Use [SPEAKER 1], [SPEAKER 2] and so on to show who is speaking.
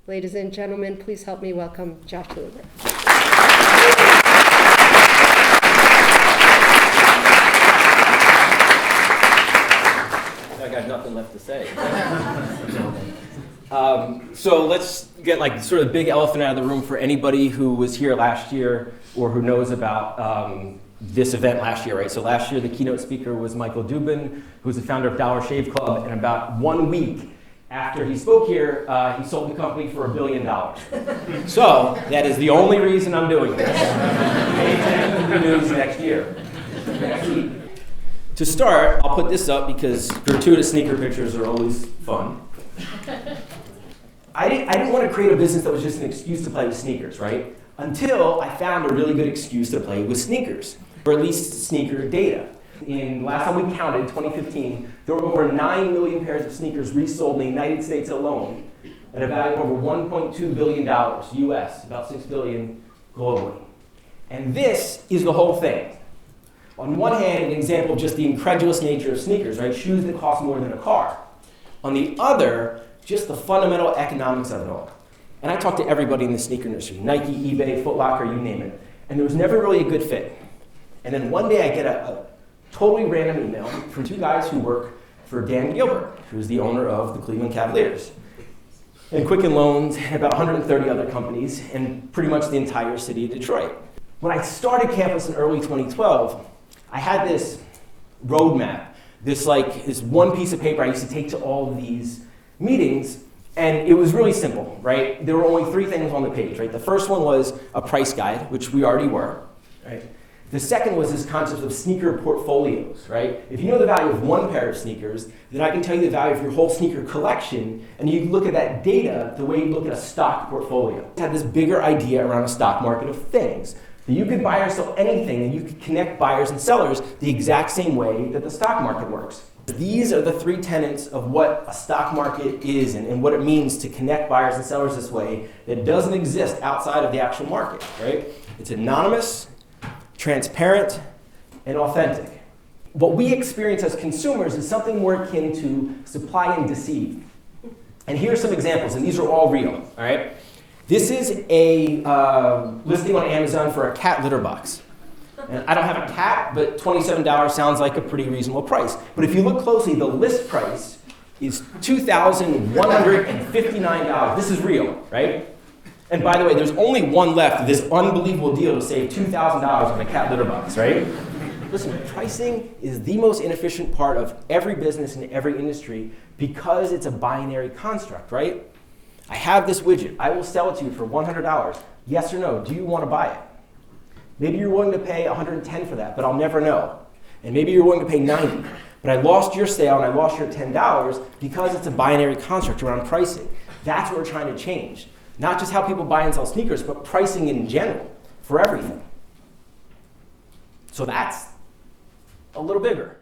[SPEAKER 1] Ladies and gentlemen, please help me welcome Josh Luber.
[SPEAKER 2] I got nothing left to say. So let's get like sort of the big elephant out of the room for anybody who was here last year or who knows about this event last year, right? So last year the keynote speaker was Michael Dubin, who's the founder of Dollar Shave Club, and about 1 week after he spoke here, he sold the company for $1 billion. So that is the only reason I'm doing this. Pay attention to the news next year. Next week. To start, I'll put this up because gratuitous sneaker pictures are always fun. I didn't want to create a business that was just an excuse to play with sneakers, right? Until I found a really good excuse to play with sneakers, or at least sneaker data. Last time we counted, 2015, there were over 9 million pairs of sneakers resold in the United States alone at a value of over $1.2 billion US, about $6 billion globally. And this is the whole thing. On one hand, an example of just the incredulous nature of sneakers, right? Shoes that cost more than a car. On the other, just the fundamental economics of it all. And I talked to everybody in the sneaker industry, Nike, eBay, Foot Locker, you name it. And there was never really a good fit. And then one day I get a totally random email from 2 guys who work for Dan Gilbert, who's the owner of the Cleveland Cavaliers, and Quicken Loans, and about 130 other companies, and pretty much the entire city of Detroit. When I started campus in early 2012, I had this roadmap, this one piece of paper I used to take to all of these meetings, and it was really simple, right? There were only 3 things on the page, right? The first one was a price guide, which we already were, right? The second was this concept of sneaker portfolios, right? If you know the value of 1 pair of sneakers, then I can tell you the value of your whole sneaker collection, and you look at that data the way you look at a stock portfolio. I had this bigger idea around a stock market of things, that you could buy or sell anything, and you could connect buyers and sellers the exact same way that the stock market works. These are the 3 tenets of what a stock market is and what it means to connect buyers and sellers this way that doesn't exist outside of the actual market, right? It's anonymous, transparent, and authentic. What we experience as consumers is something more akin to supply and deceive. And here are some examples, and these are all real, all right? This is a listing on Amazon for a cat litter box. And I don't have a cat, but $27 sounds like a pretty reasonable price. But if you look closely, the list price is $2,159. This is real, right? And by the way, there's only one left of this unbelievable deal to save $2,000 on a cat litter box, right? Listen, pricing is the most inefficient part of every business and every industry because it's a binary construct, right? I have this widget. I will sell it to you for $100. Yes or no? Do you want to buy it? Maybe you're willing to pay $110 for that, but I'll never know. And maybe you're willing to pay $90. But I lost your sale and I lost your $10 because it's a binary construct around pricing. That's what we're trying to change. Not just how people buy and sell sneakers, but pricing in general for everything. So that's a little bigger.